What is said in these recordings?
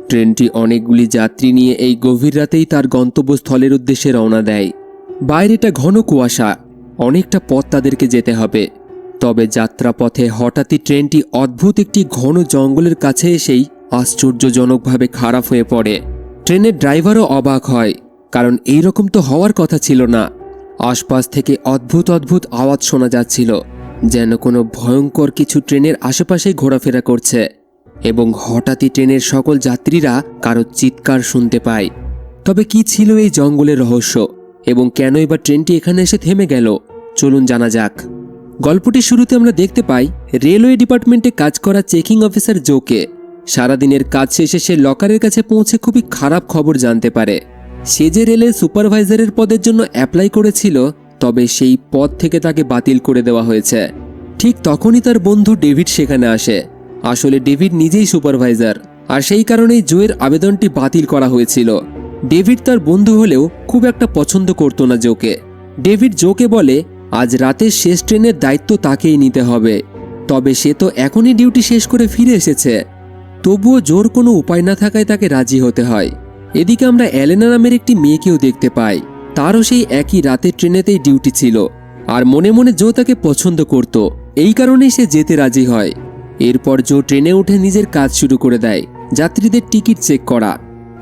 ট্রেনটি অনেকগুলি যাত্রী নিয়ে এই গভীর রাতেই তার গন্তব্যস্থলের উদ্দেশ্যে রওনা দেয়। বাইরেটা ঘন কুয়াশা, অনেকটা পথ তাদেরকে যেতে হবে। তবে যাত্রাপথে হঠাৎই ট্রেনটি অদ্ভুত একটি ঘন জঙ্গলের কাছে এসেই আশ্চর্যজনকভাবে খারাপ হয়ে পড়ে। ট্রেনের ড্রাইভারও অবাক হয়, কারণ এই রকম তো হওয়ার কথা ছিল না। আশপাশ থেকে অদ্ভুত অদ্ভুত আওয়াজ শোনা যাচ্ছিল, যেন কোনো ভয়ঙ্কর কিছু ট্রেনের আশেপাশেই ঘোরাফেরা করছে। এবং হঠাৎই ট্রেনের সকল যাত্রীরা কারো চিৎকার শুনতে পায়। তবে কি ছিল এই জঙ্গলের রহস্য এবং কেনই বা ট্রেনটি এখানে এসে থেমে গেল, চলুন জানা যাক। গল্পটির শুরুতে আমরা দেখতে পাই রেলওয়ে ডিপার্টমেন্টে কাজ করা চেকিং অফিসার জোকে। সারাদিনের কাজ শেষে সে লকারের কাছে পৌঁছে খুবই খারাপ খবর জানতে পারে। সে যে রেলের সুপারভাইজারের পদের জন্য অ্যাপ্লাই করেছিল, তবে সেই পদ থেকে তাকে বাতিল করে দেওয়া হয়েছে। ঠিক তখনই তার বন্ধু ডেভিড সেখানে আসে। আসলে ডেভিড নিজেই সুপারভাইজার, আর সেই কারণেই জোয়ের আবেদনটি বাতিল করা হয়েছিল। ডেভিড তার বন্ধু হলেও খুব একটা পছন্দ করত না জোকে। ডেভিড জোকে বলে আজ রাতের শেষ ট্রেনের দায়িত্ব তাকেই নিতে হবে। তবে সে তো এখনই ডিউটি শেষ করে ফিরে এসেছে। তবুও জোর কোনো উপায় না থাকায় তাকে রাজি হতে হয়। এদিকে আমরা এলেনা নামের একটি মেয়েকেও দেখতে পাই। তারও সেই একই রাতের ট্রেনেতেই ডিউটি ছিল, আর মনে মনে জো তাকে পছন্দ করত। এই কারণেই সে যেতে রাজি হয়। এরপর জো ট্রেনে উঠে নিজের কাজ শুরু করে দেয়, যাত্রীদের টিকিট চেক করা।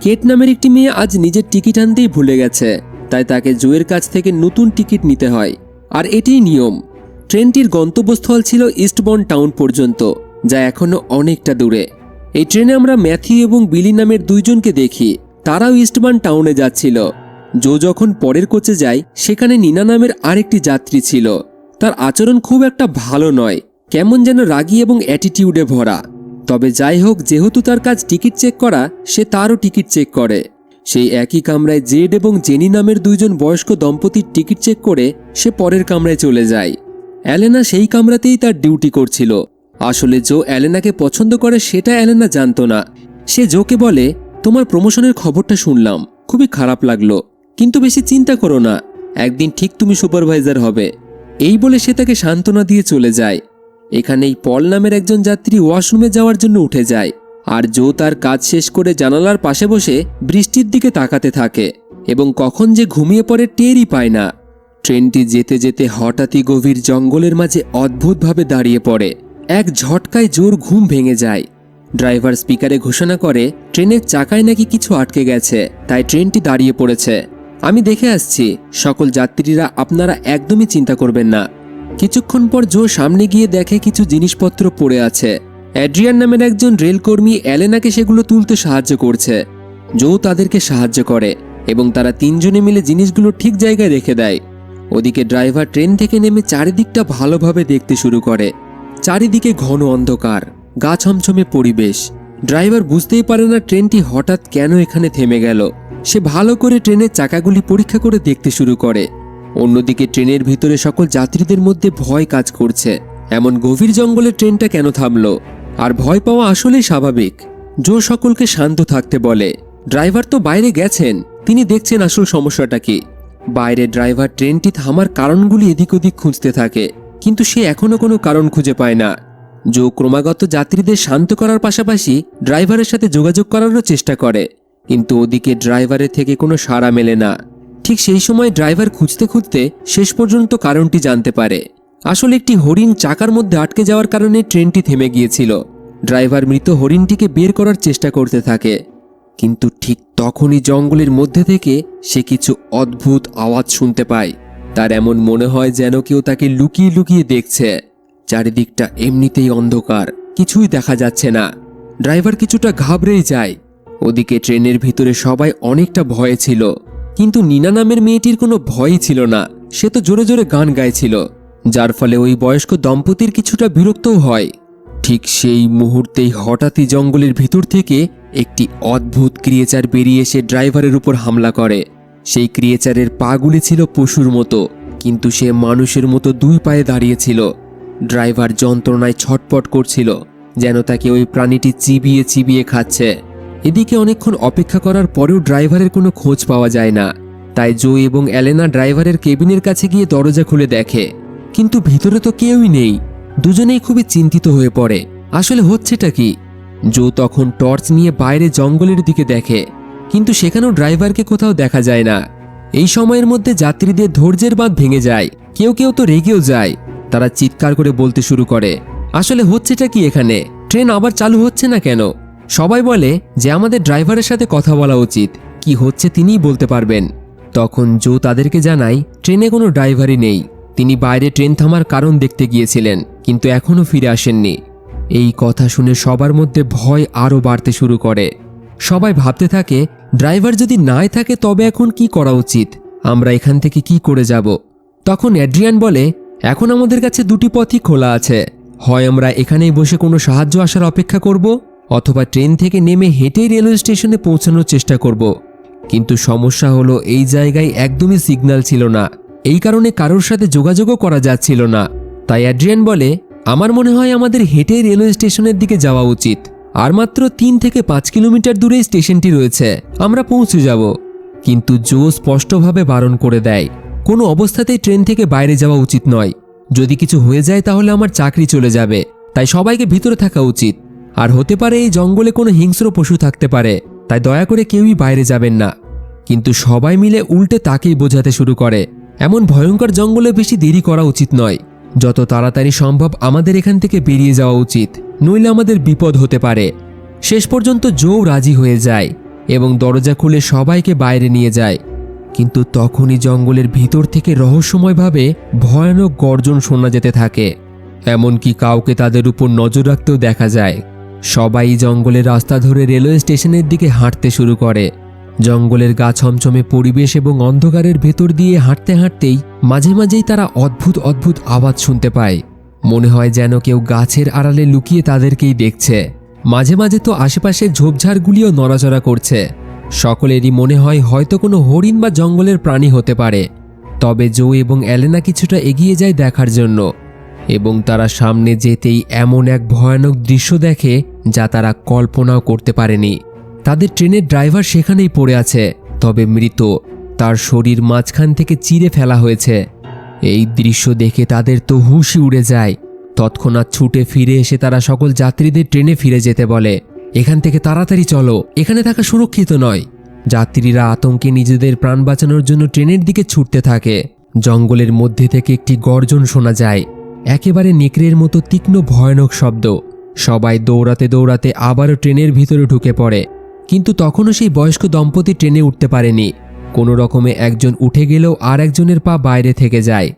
কেট নামের একটি মেয়ে আজ নিজের টিকিট আনতেই ভুলে গেছে, তাই তাকে জোয়ের কাছ থেকে নতুন টিকিট নিতে হয়। আর এটিই নিয়ম। ট্রেনটির গন্তব্যস্থল ছিল ইস্টবর্ন টাউন পর্যন্ত, যা এখনো অনেকটা দূরে। এই ট্রেনে আমরা ম্যাথিউ এবং বিলি নামের দুইজনকে দেখি, তারাও ইস্টবর্ন টাউনে যাচ্ছিল। জো যখন পরের কোচে যায়, সেখানে নিনা নামের আরেকটি যাত্রী ছিল। তার আচরণ খুব একটা ভালো নয়, কেমন যেন রাগী এবং অ্যাটিটিউডে ভরা। তবে যাই হোক, যেহেতু তার কাজ টিকিট চেক করা, সে তারও টিকিট চেক করে। সেই একই কামরায় জেড এবং জেনি নামের দুইজন বয়স্ক দম্পতির টিকিট চেক করে সে পরের কামরায় চলে যায়। এলেনা সেই কামরাতেই তার ডিউটি করছিল। আসলে জো এলেনাকে পছন্দ করে সেটা এলেনা জানত না। সে জোকে বলে, তোমার প্রমোশনের খবরটা শুনলাম, খুবই খারাপ লাগলো, কিন্তু বেশি চিন্তা করো না, একদিন ঠিক তুমি সুপারভাইজার হবে। এই বলে সে তাকে সান্ত্বনা দিয়ে চলে যায়। এখানেই পল নামের একজন যাত্রী ওয়াশরুমে যাওয়ার জন্য উঠে যায়, আর জো তার কাজ শেষ করে জানালার পাশে বসে বৃষ্টির দিকে তাকাতে থাকে এবং কখন যে ঘুমিয়ে পড়ে টেরই পায় না। ট্রেনটি যেতে যেতে হঠাৎই গভীর জঙ্গলের মাঝে অদ্ভুতভাবে দাঁড়িয়ে পড়ে। এক ঝটকায় জোর ঘুম ভেঙে যায়। ড্রাইভার স্পিকারে ঘোষণা করে ট্রেনের চাকায় নাকি কিছু আটকে গেছে, তাই ট্রেনটি দাঁড়িয়ে পড়েছে। আমি দেখে আসছি, সকল যাত্রীরা আপনারা একদমই চিন্তা করবেন না। কিছুক্ষণ পর জো সামনে গিয়ে দেখে কিছু জিনিসপত্র পড়ে আছে। অ্যাড্রিয়ান নামের একজন রেলকর্মী এলেনাকে সেগুলো তুলতে সাহায্য করছে। জো তাদেরকে সাহায্য করে এবং তারা তিনজনে মিলে জিনিসগুলো ঠিক জায়গায় রেখে দেয়। ওদিকে ড্রাইভার ট্রেন থেকে নেমে চারিদিকটা ভালোভাবে দেখতে শুরু করে। চারিদিকে ঘন অন্ধকার, গা ছমছমে পরিবেশ। ড্রাইভার বুঝতেই পারে না ট্রেনটি হঠাৎ কেন এখানে থেমে গেল। সে ভালো করে ট্রেনের চাকাগুলি পরীক্ষা করে দেখতে শুরু করে। অন্যদিকে ট্রেনের ভিতরে সকল যাত্রীদের মধ্যে ভয় কাজ করছে। এমন গভীর জঙ্গলে ট্রেনটা কেন থামলো? আর ভয় পাওয়া আসলেই স্বাভাবিক। জো সকলকে শান্ত থাকতে বলে। ড্রাইভার তো বাইরে গেছেন, তিনি দেখছেন আসল সমস্যাটা কি। বাইরে ড্রাইভার ট্রেনটি থামার কারণগুলি এদিক ওদিক খুঁজতে থাকে, কিন্তু সে এখনো কোনো কারণ খুঁজে পায় না। জো ক্রমাগত যাত্রীদের শান্ত করার পাশাপাশি ড্রাইভারের সাথে যোগাযোগ করারও চেষ্টা করে, কিন্তু ওদিকে ড্রাইভারের থেকে কোনো সাড়া মেলে না। ঠিক সেই সময় ড্রাইভার খুঁজতে খুঁজতে শেষ পর্যন্ত কারণটি জানতে পারে। আসলে একটি হরিণ চাকার মধ্যে আটকে যাওয়ার কারণে ট্রেনটি থেমে গিয়েছিল। ড্রাইভার মৃত হরিণটিকে বের করার চেষ্টা করতে থাকে, কিন্তু ঠিক তখনই জঙ্গলের মধ্যে থেকে সে কিছু অদ্ভুত আওয়াজ শুনতে পায়। তার এমন মনে হয় যেন কেউ তাকে লুকিয়ে লুকিয়ে দেখছে। চারিদিকটা এমনিতেই অন্ধকার, কিছুই দেখা যাচ্ছে না। ড্রাইভার কিছুটা ঘাবড়েই যায়। ওদিকে ট্রেনের ভিতরে সবাই অনেকটা ভয়ে ছিল, কিন্তু নিনা নামের মেয়েটির কোনো ভয়ই ছিল না। সে তো জোরে জোরে গান গাইছিল, যার ফলে ওই বয়স্ক দম্পতির কিছুটা বিরক্তও হয়। ঠিক সেই মুহূর্তেই হঠাৎই জঙ্গলের ভিতর থেকে একটি অদ্ভুত ক্রিয়েচার বেরিয়ে এসে ড্রাইভারের উপর হামলা করে। সেই ক্রিয়েচারের পাগুলি ছিল পশুর মতো, কিন্তু সে মানুষের মতো দুই পায়ে দাঁড়িয়েছিল। ড্রাইভার যন্ত্রণায় ছটপট করছিল, যেন তাকে ওই প্রাণীটি চিবিয়ে চিবিয়ে খাচ্ছে। এদিকে অনেকক্ষণ অপেক্ষা করার পরেও ড্রাইভারের কোনো খোঁজ পাওয়া যায় না। তাই জো এবং এলেনা ড্রাইভারের কেবিনের কাছে গিয়ে দরজা খুলে দেখে, কিন্তু ভিতরে তো কেউই নেই। দুজনেই খুবই চিন্তিত হয়ে পড়ে, আসলে হচ্ছেটা কি। জো তখন টর্চ নিয়ে বাইরে জঙ্গলের দিকে দেখে, কিন্তু সেখানেও ড্রাইভারকে কোথাও দেখা যায় না। এই সময়ের মধ্যে যাত্রীদের ধৈর্যের বাঁধ ভেঙে যায়, কেউ কেউ তো রেগেও যায়। তারা চিৎকার করে বলতে শুরু করে, আসলে হচ্ছেটা কি এখানে? ট্রেন আবার চালু হচ্ছে না কেন? সবাই বলে যে আমাদের ড্রাইভারের সাথে কথা বলা উচিত, কি হচ্ছে তিনিই বলতে পারবেন। তখন জো তাদেরকে জানায় ট্রেনে কোনো ড্রাইভারই নেই, তিনি বাইরে ট্রেন থামার কারণ দেখতে গিয়েছিলেন, কিন্তু এখনও ফিরে আসেননি। এই কথা শুনে সবার মধ্যে ভয় আরও বাড়তে শুরু করে। সবাই ভাবতে থাকে, ড্রাইভার যদি নাই থাকে তবে এখন কি করা উচিত? আমরা এখান থেকে কি করে যাব? তখন অ্যাড্রিয়ান বলে, এখন আমাদের কাছে দুটি পথই খোলা আছে, হয় আমরা এখানেই বসে কোনো সাহায্য আসার অপেক্ষা করব, অথবা ট্রেন থেকে নেমে হেঁটেই রেলওয়ে স্টেশনে পৌঁছানোর চেষ্টা করব। কিন্তু সমস্যা হলো এই জায়গায় একদমই সিগন্যাল ছিল না, এই কারণে কারোর সাথে যোগাযোগও করা যাচ্ছিল না। তাই অ্যাড্রিয়ান বলে, আমার মনে হয় আমাদের হেঁটেই রেলওয়ে স্টেশনের দিকে যাওয়া উচিত, আর মাত্র 3 থেকে 5 কিলোমিটার দূরেই স্টেশনটি রয়েছে, আমরা পৌঁছে যাব। কিন্তু জো স্পষ্টভাবে বারণ করে দেয়, কোনো অবস্থাতেই ট্রেন থেকে বাইরে যাওয়া উচিত নয়, যদি কিছু হয়ে যায় তাহলে আমার চাকরি চলে যাবে, তাই সবাইকে ভিতরে থাকা উচিত। আর হতে পারে এই জঙ্গলে কোনো হিংস্র পশু থাকতে পারে, তাই দয়া করে কেউই বাইরে যাবেন না। কিন্তু সবাই মিলে উল্টে তাকেই বোঝাতে শুরু করে, এমন ভয়ঙ্কর জঙ্গলে বেশি দেরি করা উচিত নয়, যত তাড়াতাড়ি সম্ভব আমাদের এখান থেকে বেরিয়ে যাওয়া উচিত, নইলে আমাদের বিপদ হতে পারে। শেষ পর্যন্ত জো রাজি হয়ে যায় এবং দরজা খুলে সবাইকে বাইরে নিয়ে যায়। কিন্তু তখনই জঙ্গলের ভিতর থেকে রহস্যময়ভাবে ভয়ানক গর্জন শোনা যেতে থাকে, এমনকি কাউকে তাদের উপর নজর রাখতেও দেখা যায়। সবাই জঙ্গলের রাস্তা ধরে রেলওয়ে স্টেশনের দিকে হাঁটতে শুরু করে। জঙ্গলের গা ছমছমে পরিবেশ এবং অন্ধকারের ভেতর দিয়ে হাঁটতে হাঁটতেই মাঝে মাঝেই তারা অদ্ভুত অদ্ভুত আওয়াজ শুনতে পায়, মনে হয় যেন কেউ গাছের আড়ালে লুকিয়ে তাদেরকেই দেখছে। মাঝে মাঝে তো আশেপাশের ঝোপঝাড়গুলিও নড়াচড়া করছে। সকলেরই মনে হয় হয়তো কোনো হরিণ বা জঙ্গলের প্রাণী হতে পারে। তবে জো এবং অ্যালেনা কিছুটা এগিয়ে যায় দেখার জন্য, এবং তারা সামনে যেতেই এমন এক ভয়ানক দৃশ্য দেখে যা তারা কল্পনাও করতে পারেনি। তাদের ট্রেনের ড্রাইভার সেখানেই পড়ে আছে, তবে মৃত, তার শরীর মাঝখান থেকে চিরে ফেলা হয়েছে। এই দৃশ্য দেখে তাদের তো হুঁশই উড়ে যায়। তৎক্ষণাৎ ছুটে ফিরে এসে তারা সকল যাত্রীদের ট্রেনে ফিরে যেতে বলে, এখান থেকে তাড়াতাড়ি চলো, এখানে থাকা সুরক্ষিত নয়। যাত্রীরা আতঙ্কে নিজেদের প্রাণ বাঁচানোর জন্য ট্রেনের দিকে ছুটতে থাকে। জঙ্গলের মধ্যে থেকে একটি গর্জন শোনা যায়, একেবারে নেকড়ের মতো তীক্ষ্ণ ভয়ানক শব্দ। সবাই দৌড়াতে দৌড়াতে আবারও ট্রেনের ভিতরে ঢুকে পড়ে, কিন্তু তখনও সেই বয়স্ক দম্পতি ট্রেনে উঠতে পারেনি। কোনো রকমে একজন উঠে গেলেও আর একজনের পা বাইরে থেকে যায়,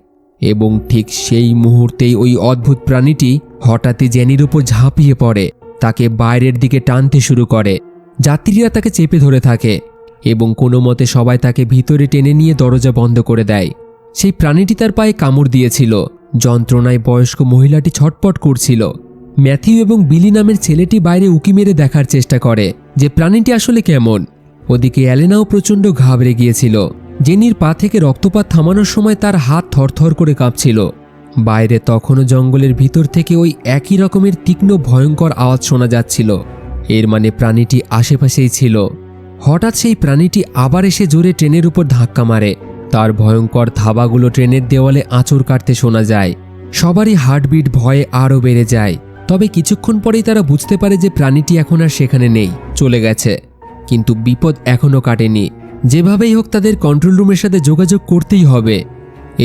এবং ঠিক সেই মুহূর্তেই ওই অদ্ভুত প্রাণীটি হঠাৎই জেনির উপর ঝাঁপিয়ে পড়ে, তাকে বাইরের দিকে টানতে শুরু করে। যাত্রীরা তাকে চেপে ধরে থাকে এবং কোনো মতে সবাই তাকে ভিতরে টেনে নিয়ে দরজা বন্ধ করে দেয়। সেই প্রাণীটি তার পায়ে কামড় দিয়েছিল, যন্ত্রণায় বয়স্ক মহিলাটি ছটপট করছিল। ম্যাথিউ এবং বিলি নামের ছেলেটি বাইরে উকি মেরে দেখার চেষ্টা করে যে প্রাণীটি আসলে কেমন। ওদিকে অ্যালেনাও প্রচণ্ড ঘাবড়ে গিয়েছিল। জেনির পা থেকে রক্তপাত থামানোর সময় তার হাত থরথর করে কাঁপছিল। বাইরে তখনও জঙ্গলের ভিতর থেকে ওই একই রকমের তীক্ষ্ণ ভয়ঙ্কর আওয়াজ শোনা যাচ্ছিল, এর মানে প্রাণীটি আশেপাশেই ছিল। হঠাৎ সেই প্রাণীটি আবার এসে জোরে ট্রেনের উপর ধাক্কা মারে। তার ভয়ঙ্কর থাবাগুলো ট্রেনের দেওয়ালে আঁচড় কাটতে শোনা যায়। সবারই হার্টবিট ভয়ে আরও বেড়ে যায়। তবে কিছুক্ষণ পরেই তারা বুঝতে পারে যে প্রাণীটি এখন আর সেখানে নেই, চলে গেছে। কিন্তু বিপদ এখনও কাটেনি। যেভাবেই হোক তাদের কন্ট্রোল রুমের সাথে যোগাযোগ করতেই হবে।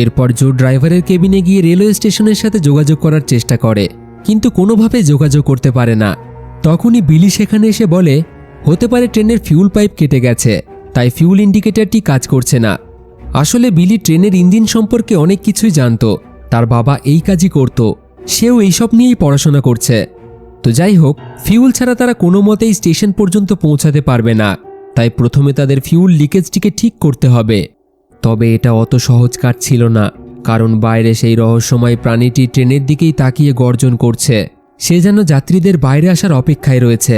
এরপর জো ড্রাইভারের কেবিনে গিয়ে রেলওয়ে স্টেশনের সাথে যোগাযোগ করার চেষ্টা করে, কিন্তু কোনোভাবে যোগাযোগ করতে পারে না। তখনই বিলি সেখানে এসে বলে, হতে পারে ট্রেনের ফিউল পাইপ কেটে গেছে, তাই ফিউল ইন্ডিকেটরটি কাজ করছে না। আসলে বিলি ট্রেনের ইঞ্জিন সম্পর্কে অনেক কিছুই জানত, তার বাবা এই কাজই করত, সেও এইসব নিয়েই পড়াশোনা করছে। তো যাই হোক, ফিউল ছাড়া তারা কোনো মতেই স্টেশন পর্যন্ত পৌঁছাতে পারবে না, তাই প্রথমে তাদের ফিউল লিকেজটিকে ঠিক করতে হবে। তবে এটা অত সহজ কাজ ছিল না, কারণ বাইরে সেই রহস্যময় প্রাণীটি ট্রেনের দিকেই তাকিয়ে গর্জন করছে। সে যেন যাত্রীদের বাইরে আসার অপেক্ষায় রয়েছে।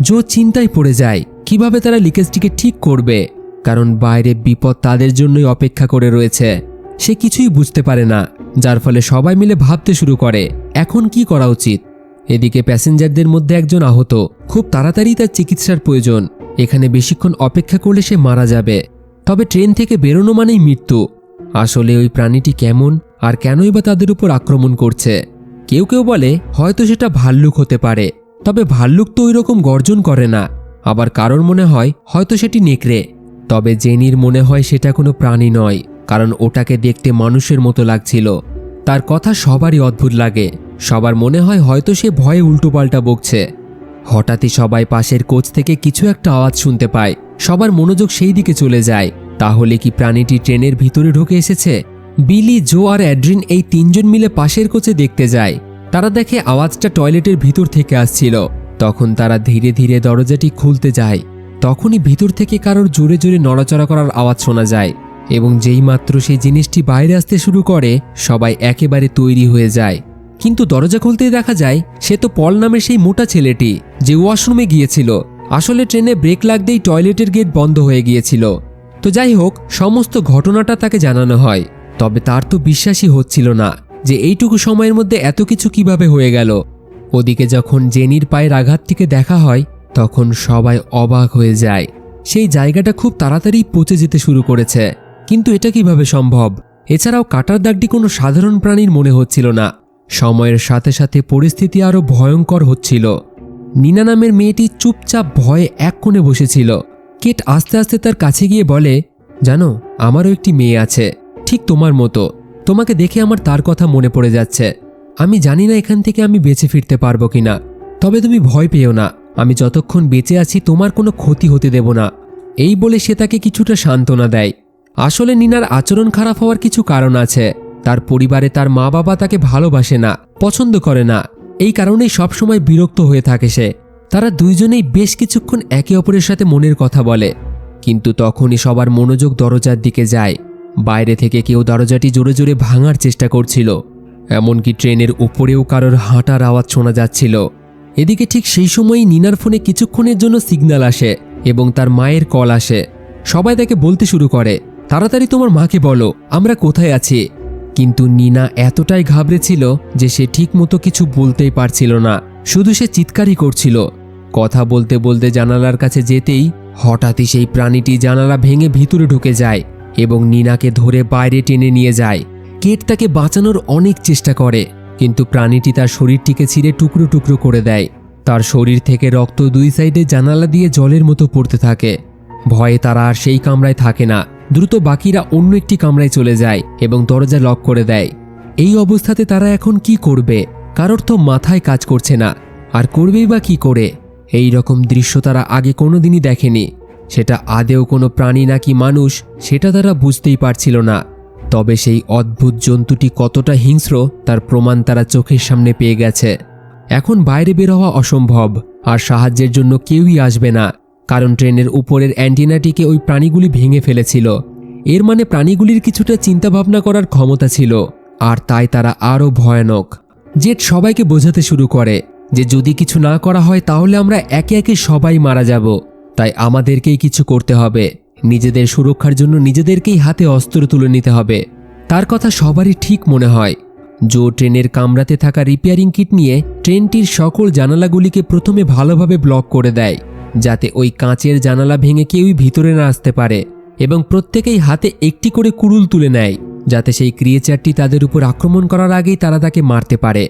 জো চিন্তায় পড়ে যায় কিভাবে তারা লিকেজটিকে ঠিক করবে, কারণ বাইরে বিপদ তাদের জন্যই অপেক্ষা করে রয়েছে। সে কিছুই বুঝতে পারে না, যার ফলে সবাই মিলে ভাবতে শুরু করে এখন কি করা উচিত। এদিকে প্যাসেঞ্জারদের মধ্যে একজন আহত, খুব তাড়াতাড়ি তার চিকিৎসার প্রয়োজন। এখানে বেশিক্ষণ অপেক্ষা করলে সে মারা যাবে। তবে ট্রেন থেকে বেরোনো মানেই মৃত্যু। আসলে ওই প্রাণীটি কেমন আর কেনই বা তাদের উপর আক্রমণ করছে? কেউ কেউ বলে হয়তো সেটা ভাল্লুক হতে পারে, তবে ভাল্লুক তো ওই রকম গর্জন করে না। আবার কারোর মনে হয় হয়তো সেটি নেকড়ে। তবে জেনির মনে হয় সেটা কোনো প্রাণী নয়, কারণ ওটাকে দেখতে মানুষের মতো লাগছিল। তার কথা সবারই অদ্ভুত লাগে। সবার মনে হয় হয়তো সে ভয়ে উল্টোপাল্টা বকছে। হঠাৎই সবাই পাশের কোচ থেকে কিছু একটা আওয়াজ শুনতে পায়। সবার মনোযোগ সেই দিকে চলে যায়। তাহলে কি প্রাণীটি ট্রেনের ভিতরে ঢুকে এসেছে? বিলি, জো আর অ্যাড্রিন এই তিনজন মিলে পাশের কোচে দেখতে যায়। তারা দেখে আওয়াজটা টয়লেটের ভিতর থেকে আসছিল। তখন তারা ধীরে ধীরে দরজাটি খুলতে যায়। তখনই ভিতর থেকে কারোর জোরে জোরে নড়াচড়া করার আওয়াজ শোনা যায়, এবং যেই মাত্র সেই জিনিসটি বাইরে আসতে শুরু করে সবাই একেবারে তৈরি হয়ে যায়। কিন্তু দরজা খুলতেই দেখা যায় সে তো পল নামের সেই মোটা ছেলেটি যে ওয়াশরুমে গিয়েছিল। আসলে ট্রেনে ব্রেক লাগতেই টয়লেটের গেট বন্ধ হয়ে গিয়েছিল। তো যাই হোক, সমস্ত ঘটনাটা তাকে জানানো হয়। তবে তার তো বিশ্বাসই হচ্ছিল না যে এইটুকু সময়ের মধ্যে এত কিছু কিভাবে হয়ে গেল। ওদিকে যখন জেনির পায়ের আঘাতটিকে দেখা হয় তখন সবাই অবাক হয়ে যায়। সেই জায়গাটা খুব তাড়াতাড়ি পচে যেতে শুরু করেছে। কিন্তু এটা কিভাবে সম্ভব? এছাড়াও কাটার দাগটি কোনো সাধারণ প্রাণীর মনে হচ্ছিল না। সময়ের সাথে সাথে পরিস্থিতি আরও ভয়ঙ্কর হচ্ছিল। নিনা নামের মেয়েটি চুপচাপ ভয়ে এক কোণে বসেছিল। কেট আস্তে আস্তে তার কাছে গিয়ে বলে, জানো, আমারও একটি মেয়ে আছে, ঠিক তোমার মতো। তোমাকে দেখে আমার তার কথা মনে পড়ে যাচ্ছে। আমি জানি না এখান থেকে আমি বেঁচে ফিরতে পারবো কিনা। তবে তুমি ভয় পেও না, আমি যতক্ষণ বেঁচে আছি তোমার কোনো ক্ষতি হতে দেব না। এই বলে সে তাকে কিছুটা সান্ত্বনা দেয়। আসলে নিনার আচরণ খারাপ হওয়ার কিছু কারণ আছে। তার পরিবারে তার মা বাবা তাকে ভালোবাসে না, পছন্দ করে না। এই কারণেই সবসময় বিরক্ত হয়ে থাকে সে। তারা দুইজনেই বেশ কিছুক্ষণ একে অপরের সাথে মনের কথা বলে। কিন্তু তখনই সবার মনোযোগ দরজার দিকে যায়। বাইরে থেকে কেউ দরজাটি জোরে জোরে ভাঙার চেষ্টা করছিল। এমনকি ট্রেনের উপরেও কারোর হাঁটার আওয়াজ শোনা যাচ্ছিল। এদিকে ঠিক সেই সময়ই নিনার ফোনে কিছুক্ষণের জন্য সিগন্যাল আসে এবং তার মায়ের কল আসে। সবাই তাকে বলতে শুরু করে, তাড়াতাড়ি তোমার মাকে বলো আমরা কোথায় আছি। কিন্তু নিনা এতটাই ঘাবড়েছিল যে সে ঠিকমতো কিছু বলতেই পারছিল না। শুধু সে চিৎকারই করছিল। কথা বলতে বলতে জানালার কাছে যেতেই হঠাৎই সেই প্রাণীটি জানালা ভেঙে ভিতরে ঢুকে যায় এবং নিনাকে ধরে বাইরে টেনে নিয়ে যায়। কেট তাকে বাঁচানোর অনেক চেষ্টা করে, কিন্তু প্রাণীটি তার শরীরটিকে ছিঁড়ে টুকরো টুকরো করে দেয়। তার শরীর থেকে রক্ত দুই সাইডে জানালা দিয়ে জলের মতো পড়তে থাকে। ভয়ে তারা আর সেই কামরায় থাকে না। দ্রুত বাকিরা অন্য একটি কামরায় চলে যায় এবং দরজা লক করে দেয়। এই অবস্থাতে তারা এখন কি করবে? কারোর তো মাথায় কাজ করছে না। আর করবেই বা কি করে? এই রকম দৃশ্য তারা আগে কোনোদিনই দেখেনি। সেটা আদেও কোনো প্রাণী নাকি মানুষ সেটা তারা বুঝতেই পারছিল না। তবে সেই অদ্ভুত জন্তুটি কতটা হিংস্র তার প্রমাণ তারা চোখের সামনে পেয়ে গেছে। এখন বাইরে বের হওয়া অসম্ভব, আর সাহায্যের জন্য কেউই আসবে না, কারণ ট্রেনের উপরের অ্যান্টিনাটিকে ওই প্রাণীগুলি ভেঙে ফেলেছিল। এর মানে প্রাণীগুলির কিছুটা চিন্তাভাবনা করার ক্ষমতা ছিল, আর তাই তারা আরও ভয়ানক। জেট সবাইকে বোঝাতে শুরু করে যে যদি কিছু না করা হয় তাহলে আমরা একে একে সবাই মারা যাব। তাই আমাদেরকেই কিছু করতে হবে। নিজেদের সুরক্ষার জন্য নিজেদেরকেই হাতে অস্ত্র তুলে নিতে হবে। তার কথা সবারই ঠিক মনে হয়। জো ট্রেনের কামরাতে থাকা রিপেয়ারিং কিট নিয়ে ট্রেনটির সকল জানালাগুলিকে প্রথমে ভালোভাবে ব্লক করে দেয়, যাতে ওই কাঁচের জানালা ভেঙে কেউই ভিতরে না আসতে পারে, এবং প্রত্যেকেই হাতে একটি করে কুড়ুল তুলে নেয়, যাতে সেই ক্রিয়েচারটি তাদের উপর আক্রমণ করার আগেই তারা তাকে মারতে পারে।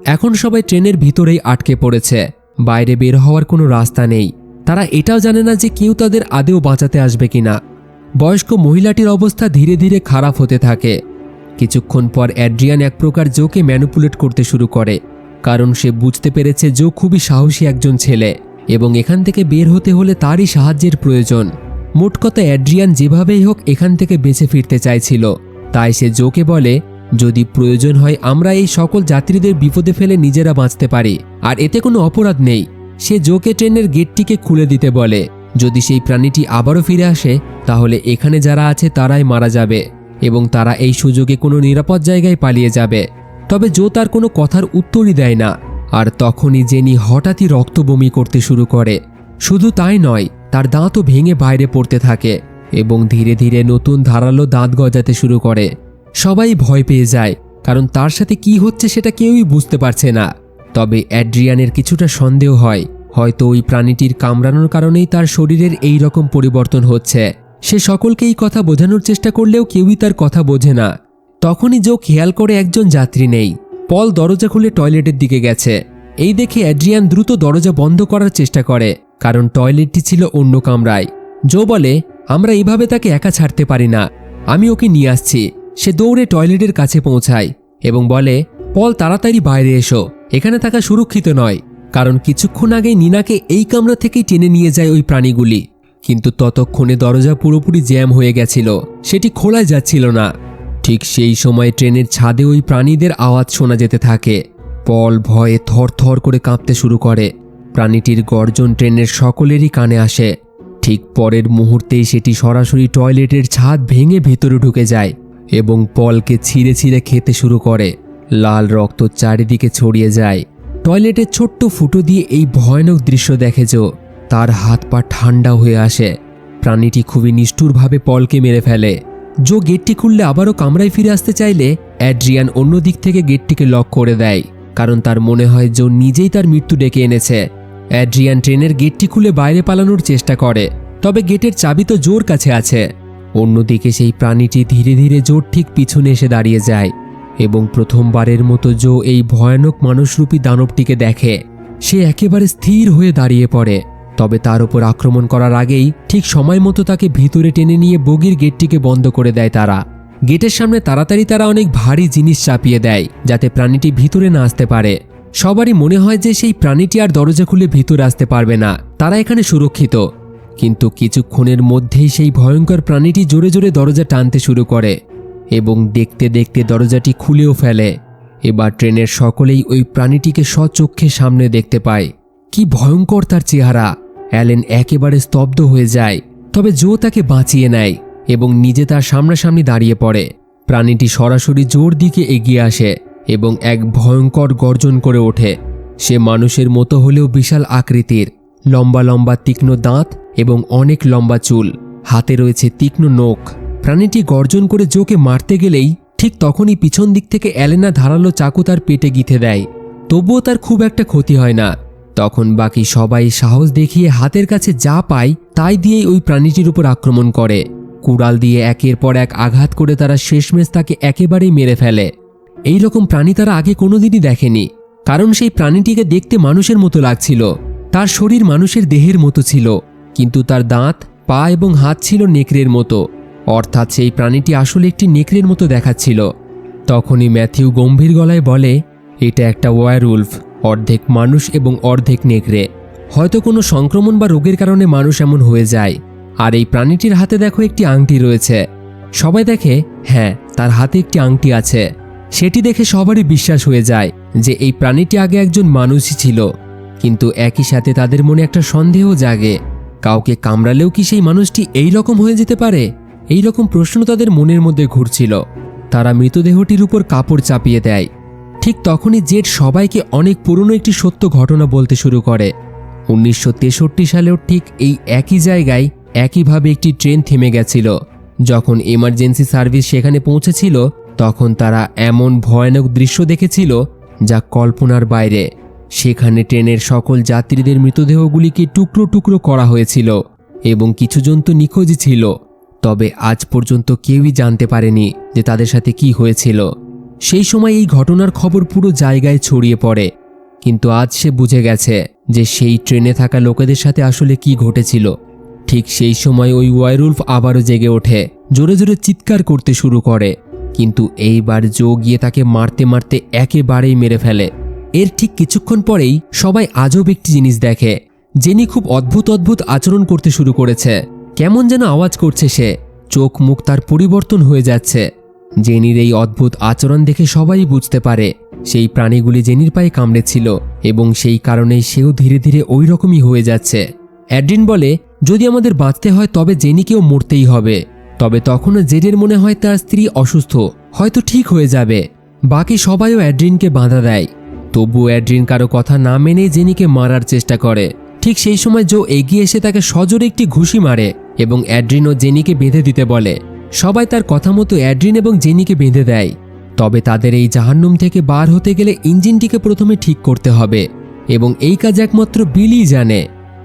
এখন সবাই ট্রেনের ভিতরেই আটকে পড়েছে। বাইরে বের হওয়ার কোনো রাস্তা নেই। তারা এটাও জানে না যে কেউ তাদের আদেও বাঁচাতে আসবে কিনা। বয়স্ক মহিলাটির অবস্থা ধীরে ধীরে খারাপ হতে থাকে। কিছুক্ষণ পর অ্যাড্রিয়ান এক প্রকার জোকে ম্যানিপুলেট করতে শুরু করে, কারণ সে বুঝতে পেরেছে জো খুবই সাহসী একজন ছেলে এবং এখান থেকে বের হতে হলে তারই সাহায্যের প্রয়োজন। মোট কথা অ্যাড্রিয়ান যেভাবেই হোক এখান থেকে বেঁচে ফিরতে চাইছিল। তাই সে জোকে বলে, যদি প্রয়োজন হয় আমরা এই সকল যাত্রীদের বিপদে ফেলে নিজেরা বাঁচতে পারি, আর এতে কোনো অপরাধ নেই। সে জোকে ট্রেনের গেটটিকে খুলে দিতে বলে। যদি সেই প্রাণীটি আবারও ফিরে আসে তাহলে এখানে যারা আছে তারাই মারা যাবে এবং তারা এই সুযোগে কোনো নিরাপদ জায়গায় পালিয়ে যাবে। তবে জো তার কোনো কথার উত্তরই দেয় না। আর তখনই জেনি হঠাৎই রক্ত বমি করতে শুরু করে। শুধু তাই নয়, তার দাঁতও ভেঙে বাইরে পড়তে থাকে এবং ধীরে ধীরে নতুন ধারালো দাঁত গজাতে শুরু করে। সবাই ভয় পেয়ে যায়, কারণ তার সাথে কি হচ্ছে সেটা কেউই বুঝতে পারছে না। তবে অ্যাড্রিয়ানের কিছুটা সন্দেহ হয়, হয়তো ওই প্রাণীটির কামড়ানোর কারণেই তার শরীরের এই রকম পরিবর্তন হচ্ছে। সে সকলকে এই কথা বোঝানোর চেষ্টা করলেও কেউই তার কথা বোঝে না। তখনই জো খেয়াল করে একজন যাত্রী নেই। পল দরজা খুলে টয়লেটের দিকে গেছে এই দেখে অ্যাড্রিয়ান দ্রুত দরজা বন্ধ করার চেষ্টা করে, কারণ টয়লেটটি ছিল অন্য কামরায়। জো বলে, আমরা এইভাবে তাকে একা ছাড়তে পারি না, আমি ওকে নিয়ে আসছি। সে দৌড়ে টয়লেটের কাছে পৌঁছায় এবং বলে, পল তাড়াতাড়ি বাইরে এসো, এখানে থাকা সুরক্ষিত নয়, কারণ কিছুক্ষণ আগেই নিনাকে এই কামরা থেকেই টেনে নিয়ে যায় ওই প্রাণীগুলি। কিন্তু ততক্ষণে দরজা পুরোপুরি জ্যাম হয়ে গেছিল, সেটি খোলা যাচ্ছিল না। ঠিক সেই সময় ট্রেনের ছাদে ওই প্রাণীদের আওয়াজ শোনা যেতে থাকে। পল ভয়ে থরথর করে কাঁপতে শুরু করে। প্রাণীটির গর্জন ট্রেনের সকলেরই কানে আসে। ঠিক পরের মুহূর্তেই সেটি সরাসরি টয়লেটের ছাদ ভেঙে ভেতরে ঢুকে যায় এবং পলকে ছিঁড়ে ছিঁড়ে খেতে শুরু করে। লাল রক্ত চারিদিকে ছড়িয়ে যায়। টয়লেটের ছোট্ট ফুটো দিয়ে এই ভয়ানক দৃশ্য দেখে জো। তার হাত পা ঠান্ডা হয়ে আসে। প্রাণীটি খুবই নিষ্ঠুরভাবে পলকে মেরে ফেলে। জো গেটটি খুললে আবারও কামরায় ফিরে আসতে চাইলে অ্যাড্রিয়ান অন্য দিক থেকে গেটটিকে লক করে দেয়, কারণ তার মনে হয় জো নিজেই তার মৃত্যু ডেকে এনেছে। অ্যাড্রিয়ান ট্রেনের গেটটি খুলে বাইরে পালানোর চেষ্টা করে, তবে গেটের চাবি তো জোর কাছে আছে। অন্যদিকে সেই প্রাণীটি ধীরে ধীরে জোর ঠিক পিছনে এসে দাঁড়িয়ে যায় এবং প্রথমবারের মতো জো এই ভয়ানক মানুষরূপী দানবটিকে দেখে। সে একেবারে স্থির হয়ে দাঁড়িয়ে পড়ে, তবে তার উপর আক্রমণ করার আগেই ঠিক সময় মতো তাকে ভিতরে টেনে নিয়ে বগির গেটটিকে বন্ধ করে দেয় তারা। গেটের সামনে তাড়াতাড়ি তারা অনেক ভারী জিনিস চাপিয়ে দেয়, যাতে প্রাণীটি ভিতরে না আসতে পারে। সবারই মনে হয় যে সেই প্রাণীটি আর দরজা খুলে ভিতরে আসতে পারবে না, তারা এখানে সুরক্ষিত। কিন্তু কিছুক্ষণের মধ্যেই সেই ভয়ঙ্কর প্রাণীটি জোরে জোরে দরজা টানতে শুরু করে এবং দেখতে দেখতে দরজাটি খুলেও ফেলে। এবার ট্রেনের সকলেই ওই প্রাণীটিকে স্বচক্ষে সামনে দেখতে পায়। কি ভয়ঙ্কর তার চেহারা! অ্যালেন একেবারে স্তব্ধ হয়ে যায়, তবে জো তাকে বাঁচিয়ে নেয় এবং নিজে তার সামনাসামনি দাঁড়িয়ে পড়ে। প্রাণীটি সরাসরি জোর দিকে এগিয়ে আসে এবং এক ভয়ঙ্কর গর্জন করে ওঠে। সে মানুষের মতো হলেও বিশাল আকৃতির, লম্বা লম্বা তীক্ষ্ণ দাঁত এবং অনেক লম্বা চুল, হাতে রয়েছে তীক্ষ্ণ নখ। প্রাণীটি গর্জন করে জোকে মারতে গেলেই ঠিক তখনই পিছন দিক থেকে অ্যালেনা ধারালো চাকু তার পেটে গিঁথে দেয়। তবুও তার খুব একটা ক্ষতি হয় না। তখন বাকি সবাই সাহস দেখিয়ে হাতের কাছে যা পায় তাই দিয়েই ওই প্রাণীটির উপর আক্রমণ করে। কুড়াল দিয়ে একের পর এক আঘাত করে তারা শেষমেশ তাকে একেবারেই মেরে ফেলে। এই রকম প্রাণী তারা আগে কোনোদিনই দেখেনি, কারণ সেই প্রাণীটিকে দেখতে মানুষের মতো লাগছিল। তার শরীর মানুষের দেহের মতো ছিল, কিন্তু তার দাঁত, পা এবং হাত ছিল নেকড়ের মতো, অর্থাৎ সেই প্রাণীটি আসলে একটি নেকড়ের মতো দেখাচ্ছিল। তখনই ম্যাথিউ গম্ভীর গলায় বলে, এটা একটা ওয়্যারউলফ, অর্ধেক মানুষ এবং অর্ধেক নেকড়ে। হয়তো কোনো সংক্রমণ বা রোগের কারণে মানুষ এমন হয়ে যায়। আর এই প্রাণীটির হাতে দেখো একটি আংটি রয়েছে। সবাই দেখে, হ্যাঁ, তার হাতে একটি আংটি আছে। সেটি দেখে সবারই বিশ্বাস হয়ে যায় যে এই প্রাণীটি আগে একজন মানুষই ছিল। কিন্তু একই সাথে তাদের মনে একটা সন্দেহ জাগে, কাউকে কামড়ালেও কি সেই মানুষটি এই রকম হয়ে যেতে পারে? এই রকম প্রশ্ন তাদের মনের মধ্যে ঘুরছিল। তারা মৃতদেহটির উপর কাপড় চাপিয়ে দেয়। ঠিক তখনই জেড সবাইকে অনেক পুরনো একটি সত্য ঘটনা বলতে শুরু করে। 1963 সালেও ঠিক এই একই জায়গায় একইভাবে একটি ট্রেন থেমে গেছিল। যখন এমার্জেন্সি সার্ভিস সেখানে পৌঁছেছিল, তখন তারা এমন ভয়ানক দৃশ্য দেখেছিল যা কল্পনার বাইরে। সেখানে ট্রেনের সকল যাত্রীদের মৃতদেহগুলিকে টুকরো টুকরো করা হয়েছিল এবং কিছুজন তো নিখোঁজই ছিল। তবে আজ পর্যন্ত কেউই জানতে পারেনি যে তাদের সাথে কি হয়েছিল। সেই সময় এই ঘটনার খবর পুরো জায়গায় ছড়িয়ে পড়ে, কিন্তু আজ সে বুঝে গেছে যে সেই ট্রেনে থাকা লোকেদের সাথে আসলে কি ঘটেছিল। ঠিক সেই সময় ওই ওয়্যারউলফ আবারও জেগে ওঠে, জোরে জোরে চিৎকার করতে শুরু করে, কিন্তু এইবার জো গিয়ে তাকে মারতে মারতে একেবারেই মেরে ফেলে। এর ঠিক কিছুক্ষণ পরেই সবাই আজব একটি জিনিস দেখে। জেনি খুব অদ্ভুত অদ্ভুত আচরণ করতে শুরু করেছে। কেমন যেন আওয়াজ করছে সে, চোখ মুখ তার পরিবর্তন হয়ে যাচ্ছে। জেনির এই অদ্ভুত আচরণ দেখে সবাই বুঝতে পারে সেই প্রাণীগুলি জেনির পায়ে কামড়েছিল এবং সেই কারণেই সেও ধীরে ধীরে ওই রকমই হয়ে যাচ্ছে। অ্যাড্রিন বলে, যদি আমাদের বাঁচতে হয় তবে জেনিকেও মরতেই হবে। তবে তখনও জেডের মনে হয় তার স্ত্রী অসুস্থ, হয়তো ঠিক হয়ে যাবে। বাকি সবাইও অ্যাড্রিনকে বাধা দেয়, তবু অ্যাড্রিন কারো কথা না মেনে জেনিকে মারার চেষ্টা করে। ঠিক সেই সময় জো এগিয়ে এসে তাকে সজোরে একটি ঘুষি মারে এবং অ্যাড্রিন ও জেনিকে বেঁধে দিতে বলে। সবাই তার কথা মতো অ্যাড্রিন এবং জেনিকে বেঁধে দেয়। তবে তাদের এই জাহান্নুম থেকে বার হতে গেলে ইঞ্জিনটিকে প্রথমে ঠিক করতে হবে এবং এই কাজ একমাত্র বিলি জানে,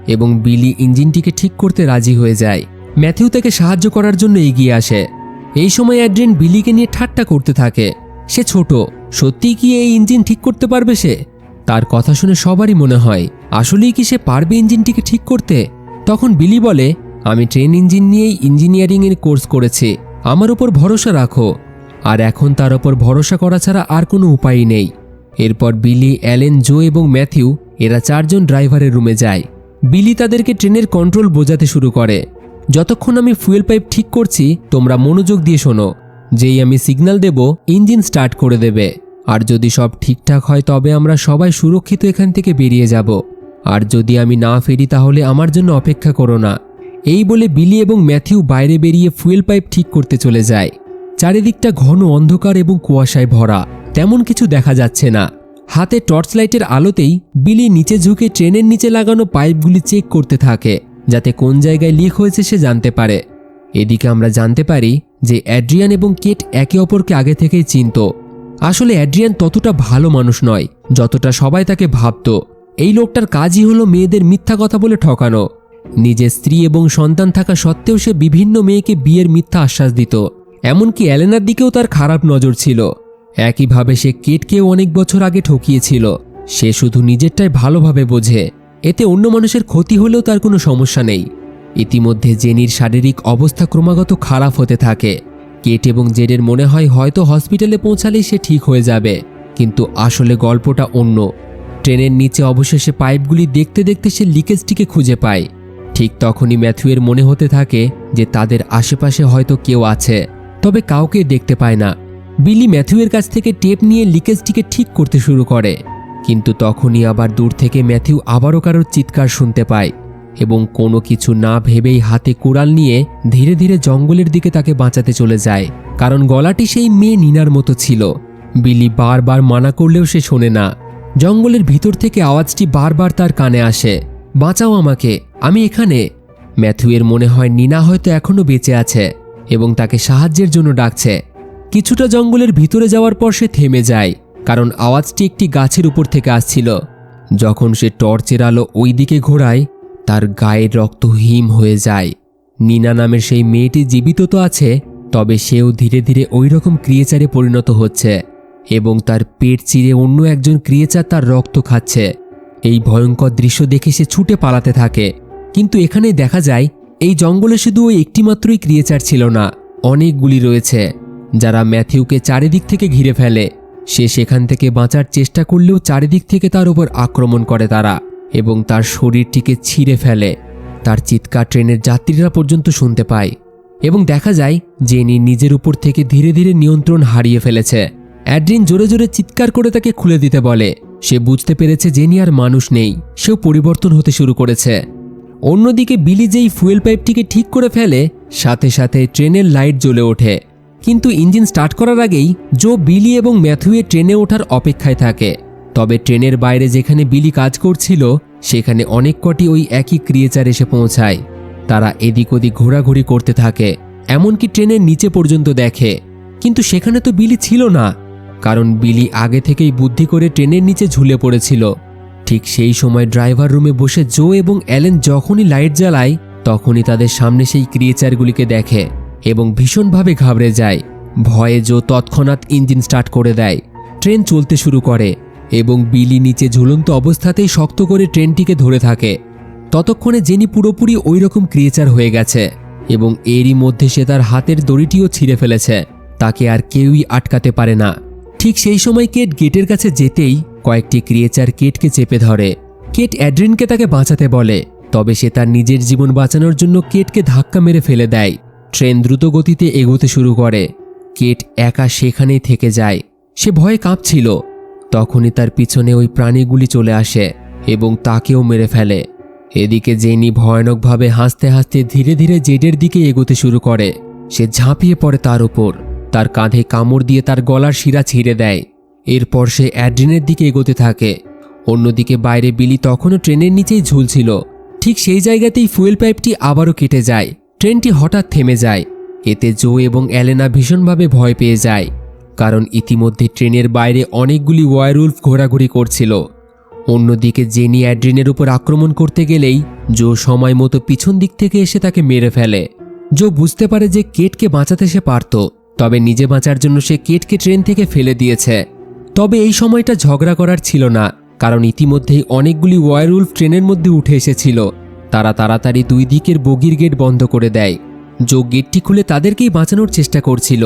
এবং বিলি ইঞ্জিনটিকে ঠিক করতে রাজি হয়ে যায়। ম্যাথিউ তাকে সাহায্য করার জন্য এগিয়ে আসে। এই সময় অ্যাড্রিন বিলিকে নিয়ে ঠাট্টা করতে থাকে। সে ছোট, সত্যিই কি এই ইঞ্জিন ঠিক করতে পারবে সে? তার কথা শুনে সবারই মনে হয় আসলেই কি সে পারবে ইঞ্জিনটিকে ঠিক করতে। তখন বিলি বলে, আমি ট্রেন ইঞ্জিন নিয়েই ইঞ্জিনিয়ারিংয়ের কোর্স করেছি, আমার উপর ভরসা রাখো। আর এখন তার ওপর ভরসা করা ছাড়া আর কোনো উপায়ই নেই। এরপর বিলি, অ্যালেন, জো এবং ম্যাথিউ এরা 4 জন ড্রাইভারের রুমে যায়। বিলি তাদেরকে ট্রেনের কন্ট্রোল বোঝাতে শুরু করে। যতক্ষণ আমি ফুয়েল পাইপ ঠিক করছি তোমরা মনোযোগ দিয়ে শোনো। যেই আমি সিগন্যাল দেব ইঞ্জিন স্টার্ট করে দেবে, আর যদি সব ঠিকঠাক হয় তবে আমরা সবাই সুরক্ষিত এখান থেকে বেরিয়ে যাব। আর যদি আমি না ফিরি তাহলে আমার জন্য অপেক্ষা করো না। এই বলে বিলি এবং ম্যাথিউ বাইরে বেরিয়ে ফুয়েল পাইপ ঠিক করতে চলে যায়। চারিদিকটা ঘন অন্ধকার এবং কুয়াশায় ভরা, তেমন কিছু দেখা যাচ্ছে না। হাতে টর্চ লাইটের আলোতেই বিলি নিচে ঝুঁকে ট্রেনের নিচে লাগানো পাইপগুলি চেক করতে থাকে, যাতে কোন জায়গায় লিক হয়েছে সে জানতে পারে। এদিকে আমরা জানতে পারি যে অ্যাড্রিয়ান এবং কেট একে অপরকে আগে থেকেই চিনত। আসলে অ্যাড্রিয়ান ততটা ভালো মানুষ নয় যতটা সবাই তাকে ভাবত। এই লোকটার কাজই হলো মেয়েদের মিথ্যা কথা বলে ঠকানো। নিজের স্ত্রী এবং সন্তান থাকা সত্ত্বেও সে বিভিন্ন মেয়েকে বিয়ের মিথ্যা আশ্বাস দিত। এমনকি অ্যালেনার দিকেও তার খারাপ নজর ছিল। একইভাবে সে কেটকেও অনেক বছর আগে ঠকিয়েছিল। সে শুধু নিজেরটাই ভালোভাবে বোঝে, এতে অন্য মানুষের ক্ষতি হলেও তার কোনো সমস্যা নেই। ইতিমধ্যে জেনির শারীরিক অবস্থা ক্রমাগত খারাপ হতে থাকে। কেট এবং জেডের মনে হয় হয়তো হসপিটালে পৌঁছালেই সে ঠিক হয়ে যাবে, কিন্তু আসলে গল্পটা অন্য। ট্রেনের নিচে অবশেষে পাইপগুলি দেখতে দেখতে সে লিকেজটিকে খুঁজে পায়। ঠিক তখনই ম্যাথিউয়ের মনে হতে থাকে যে তাদের আশেপাশে হয়তো কেউ আছে, তবে কাউকে দেখতে পায় না। বিলি ম্যাথিউয়ের কাছ থেকে টেপ নিয়ে লিকেজটিকে ঠিক করতে শুরু করে, কিন্তু তখনই আবার দূর থেকে ম্যাথিউ আবারও কারোর চিৎকার শুনতে পায় এবং কোনো কিছু না ভেবেই হাতে কুড়াল নিয়ে ধীরে ধীরে জঙ্গলের দিকে তাকে বাঁচাতে চলে যায়, কারণ গলাটি সেই মেয়ে নিনার মতো ছিল। বিলি বারবার মানা করলেও সে শোনে না। জঙ্গলের ভিতর থেকে আওয়াজটি বারবার তার কানে আসে, বাঁচাও আমাকে, আমি এখানে। ম্যাথিউয়ের মনে হয় নিনা হয়তো এখনও বেঁচে আছে এবং তাকে সাহায্যের জন্য ডাকছে। কিছুটা জঙ্গলের ভিতরে যাওয়ার পর সে থেমে যায়, কারণ আওয়াজটি একটি গাছের উপর থেকে আসছিল। যখন সে টর্চের আলো ওই দিকে ঘোরায় তার গায়ের রক্ত হিম হয়ে যায়। নিনা নামের সেই মেয়েটি জীবিত তো আছে, তবে সেও ধীরে ধীরে ওই রকম ক্রিয়েচারে পরিণত হচ্ছে এবং তার পেট চিরে অন্য একজন ক্রিয়েচার তার রক্ত খাচ্ছে। এই ভয়ঙ্কর দৃশ্য দেখে সে ছুটে পালাতে থাকে, কিন্তু এখানে দেখা যায় এই জঙ্গলে শুধু ওই একটিমাত্রই ক্রিয়েচার ছিল না, অনেকগুলি রয়েছে যারা ম্যাথিউকে চারিদিক থেকে ঘিরে ফেলে। সে সেখান থেকে বাঁচার চেষ্টা করলেও চারিদিক থেকে তার উপর আক্রমণ করে তারা এবং তার শরীরটিকে ছিঁড়ে ফেলে। তার চিৎকার ট্রেনের যাত্রীরা পর্যন্ত শুনতে পায় এবং দেখা যায় জেনি নিজের উপর থেকে ধীরে ধীরে নিয়ন্ত্রণ হারিয়ে ফেলেছে। অ্যাড্রিন জোরে জোরে চিৎকার করে তাকে খুলে দিতে বলে। সে বুঝতে পেরেছে জেনি আর মানুষ নেই, সেও পরিবর্তন হতে শুরু করেছে। অন্যদিকে বিলি যেই ফুয়েল পাইপটিকে ঠিক করে ফেলে সাথে সাথে ট্রেনের লাইট জ্বলে ওঠে, কিন্তু ইঞ্জিন স্টার্ট করার আগেই জো, বিলি এবং ম্যাথিউয়ের ট্রেনে ওঠার অপেক্ষায় থাকে। তবে ট্রেনের বাইরে যেখানে বিলি কাজ করছিল সেখানে অনেক কটি ওই একই ক্রিয়েচার এসে পৌঁছায়। তারা এদিক ওদিক ঘোরাঘুরি করতে থাকে, এমনকি ট্রেনের নিচে পর্যন্ত দেখে, কিন্তু সেখানে তো বিলি ছিল না, কারণ বিলি আগে থেকেই বুদ্ধি করে ট্রেনের নিচে ঝুলে পড়েছিল। ঠিক সেই সময় ড্রাইভার রুমে বসে জো এবং অ্যালেন যখনই লাইট জ্বালায় তখনই তাদের সামনে সেই ক্রিয়েচারগুলিকে দেখে এবং ভীষণভাবে ঘাবড়ে যায়। ভয়ে জো তৎক্ষণাৎ ইঞ্জিন স্টার্ট করে দেয়। ট্রেন চলতে শুরু করে এবং বিলি নিচে ঝুলন্ত অবস্থাতেই শক্ত করে ট্রেনটিকে ধরে থাকে। ততক্ষণে জেনি পুরোপুরি ওই রকম ক্রিয়েচার হয়ে গেছে এবং এরই মধ্যে সে তার হাতের দড়িটিও ছিঁড়ে ফেলেছে। তাকে আর কেউই আটকাতে পারে না। ঠিক সেই সময় কেট গেটের কাছে যেতেই কয়েকটি ক্রিয়েচার কেটকে চেপে ধরে। কেট অ্যাড্রিনকে তাকে বাঁচাতে বলে, তবে সে তার নিজের জীবন বাঁচানোর জন্য কেটকে ধাক্কা মেরে ফেলে দেয়। ট্রেন দ্রুত গতিতে এগোতে শুরু করে। কেট একা সেখানেই থেকে যায়। সে ভয়ে কাঁপছিল। তখনই তার পিছনে ওই প্রাণীগুলি চলে আসে এবং তাকেও মেরে ফেলে। এদিকে জেনি ভয়ানকভাবে হাসতে হাসতে ধীরে ধীরে জেডের দিকে এগোতে শুরু করে। সে ঝাঁপিয়ে পড়ে তার উপর, তার কাঁধে কামড় দিয়ে তার গলার শিরা ছিঁড়ে দেয়। এরপর সে অ্যাড্রিনের দিকে এগোতে থাকে। অন্যদিকে বাইরে বিলি তখনও ট্রেনের নিচেই ঝুলছিল। ঠিক সেই জায়গাতেই ফুয়েল পাইপটি আবারও কেটে যায়। ট্রেনটি হঠাৎ থেমে যায়। এতে জো এবং অ্যালেনা ভীষণভাবে ভয় পেয়ে যায়, কারণ ইতিমধ্যে ট্রেনের বাইরে অনেকগুলি ওয়ারউলফ ঘোরাঘুরি করছিল। অন্যদিকে জেনি অ্যাড্রিনের উপর আক্রমণ করতে গেলেই জো সময় মতো পিছন দিক থেকে এসে তাকে মেরে ফেলে। জো বুঝতে পারে যে কেটকে বাঁচাতে সে পারত, তবে নিজে বাঁচার জন্য সে কেটকে ট্রেন থেকে ফেলে দিয়েছে। তবে এই সময়টা ঝগড়া করার ছিল না। কারণ ইতিমধ্যেই অনেকগুলি ওয়ারউলফ ট্রেনের মধ্যে উঠে এসেছিল। তারা তাড়াতাড়ি দুই দিকের বগির গেট বন্ধ করে দেয়। জো গেটটি খুলে তাদেরকেই বাঁচানোর চেষ্টা করছিল,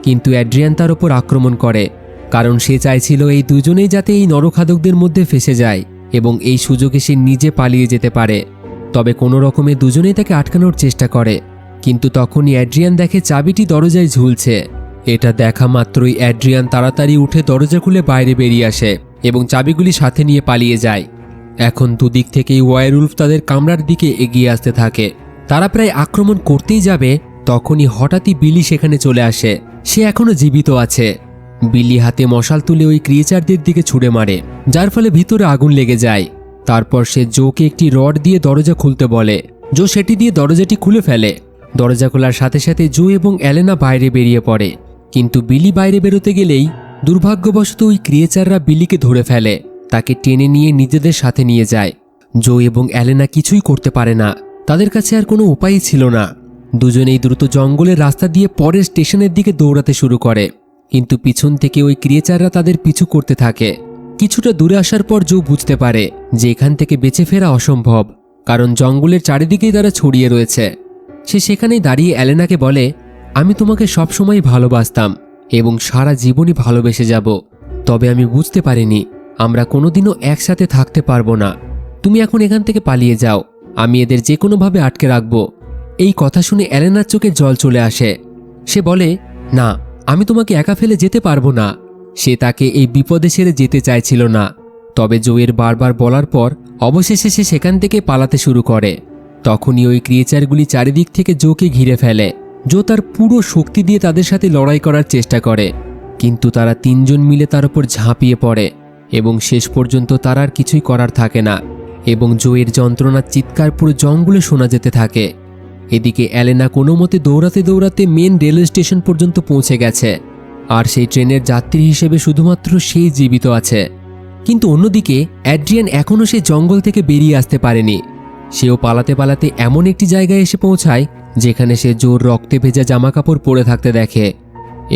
কিন্তু অ্যাড্রিয়ান তার ওপর আক্রমণ করে, কারণ সে চাইছিল এই দুজনেই যাতে এই নরখাদকদের মধ্যে ফেসে যায় এবং এই সুযোগে সে নিজে পালিয়ে যেতে পারে। তবে কোনো রকমে দুজনেই তাকে আটকানোর চেষ্টা করে, কিন্তু তখনই অ্যাড্রিয়ান দেখে চাবিটি দরজায় ঝুলছে। এটা দেখা মাত্রই অ্যাড্রিয়ান তাড়াতাড়ি উঠে দরজা খুলে বাইরে বেরিয়ে আসে এবং চাবিগুলি সাথে নিয়ে পালিয়ে যায়। এখন দুদিক থেকেই ওয়ারউলফ তাদের কামরার দিকে এগিয়ে আসতে থাকে। তারা প্রায় আক্রমণ করতেই যাবে, তখনই হঠাৎই বিলি সেখানে চলে আসে। সে এখনো জীবিত আছে। বিলি হাতে মশাল তুলে ওই ক্রিয়েচারদের দিকে ছুঁড়ে মারে, যার ফলে ভিতরে আগুন লেগে যায়। তারপর সে জোকে একটি রড দিয়ে দরজা খুলতে বলে। জো সেটি দিয়ে দরজাটি খুলে ফেলে। দরজা খোলার সাথে সাথে জো এবং অ্যালেনা বাইরে বেরিয়ে পড়ে, কিন্তু বিলি বাইরে বেরোতে গেলেই দুর্ভাগ্যবশত ওই ক্রিয়েচাররা বিলিকে ধরে ফেলে, তাকে টেনে নিয়ে নিজেদের সাথে নিয়ে যায়। জো এবং অ্যালেনা কিছুই করতে পারে না, তাদের কাছে আর কোনো উপায়ই ছিল না। দুজনেই দ্রুত জঙ্গলের রাস্তা দিয়ে পরের স্টেশনের দিকে দৌড়াতে শুরু করে, কিন্তু পিছন থেকে ওই ক্রিয়েচাররা তাদের পিছু করতে থাকে। কিছুটা দূরে আসার পর জো বুঝতে পারে যে এখান থেকে বেঁচে ফেরা অসম্ভব, কারণ জঙ্গলের চারিদিকেই তারা ছড়িয়ে রয়েছে। সে সেখানেই দাঁড়িয়ে অ্যালেনাকে বলে, আমি তোমাকে সবসময় ভালোবাসতাম এবং সারা জীবনই ভালোবেসে যাব, তবে আমি বুঝতে পারিনি আমরা কোনোদিনও একসাথে থাকতে পারবো না। তুমি এখন এখান থেকে পালিয়ে যাও, আমি এদের যে কোনোভাবে আটকে রাখব। এই কথা শুনে অ্যালেনার চোখে জল চলে আসে। সে বলে, না, আমি তোমাকে একা ফেলে যেতে পারবো না। সে তাকে এই বিপদে ছেড়ে যেতে চাইছিল না, তবে জোয়ের বারবার বলার পর অবশেষে সে সেখান থেকে পালাতে শুরু করে। তখনই ওই ক্রিয়েচারগুলি চারিদিক থেকে জোকে ঘিরে ফেলে। জো তার পুরো শক্তি দিয়ে তাদের সাথে লড়াই করার চেষ্টা করে, কিন্তু তারা তিনজন মিলে তার উপর ঝাঁপিয়ে পড়ে এবং শেষ পর্যন্ত তার আর কিছুই করার থাকে না এবং জোয়ের যন্ত্রণার চিৎকার পুরো জঙ্গলে শোনা যেতে থাকে। এদিকে অ্যালেনা কোনো মতে দৌড়াতে দৌড়াতে মেন রেলওয়ে স্টেশন পর্যন্ত পৌঁছে গেছে, আর সেই ট্রেনের যাত্রী হিসেবে শুধুমাত্র সেই জীবিত আছে। কিন্তু অন্যদিকে অ্যাড্রিয়ান এখনও সেই জঙ্গল থেকে বেরিয়ে আসতে পারেনি। সেও পালাতে পালাতে এমন একটি জায়গায় এসে পৌঁছায় যেখানে সে জোর রক্তে ভেজা জামাকাপড় পরে থাকতে দেখে,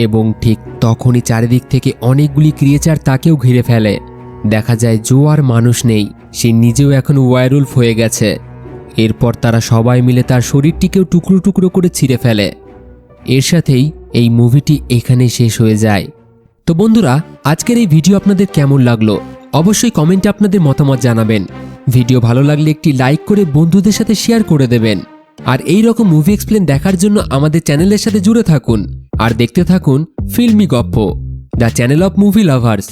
এবং ঠিক তখনই চারিদিক থেকে অনেকগুলি ক্রিয়েচার তাকেও ঘিরে ফেলে। দেখা যায় জো আর মানুষ নেই, সে নিজেও এখন ওয়ারউলফ হয়ে গেছে। এরপর তারা সবাই মিলে তার শরীরটিকেও টুকরো টুকরো করে ছিঁড়ে ফেলে। এর সাথেই এই মুভিটি এখানেই শেষ হয়ে যায়। তো বন্ধুরা, আজকের এই ভিডিও আপনাদের কেমন লাগলো অবশ্যই কমেন্টে আপনাদের মতামত জানাবেন। ভিডিও ভালো লাগলে একটি লাইক করে বন্ধুদের সাথে শেয়ার করে দেবেন। আর এই রকম মুভি এক্সপ্লেন দেখার জন্য আমাদের চ্যানেলের সাথে জুড়ে থাকুন আর দেখতে থাকুন ফিল্মি গপ্প, the channel of movie lovers.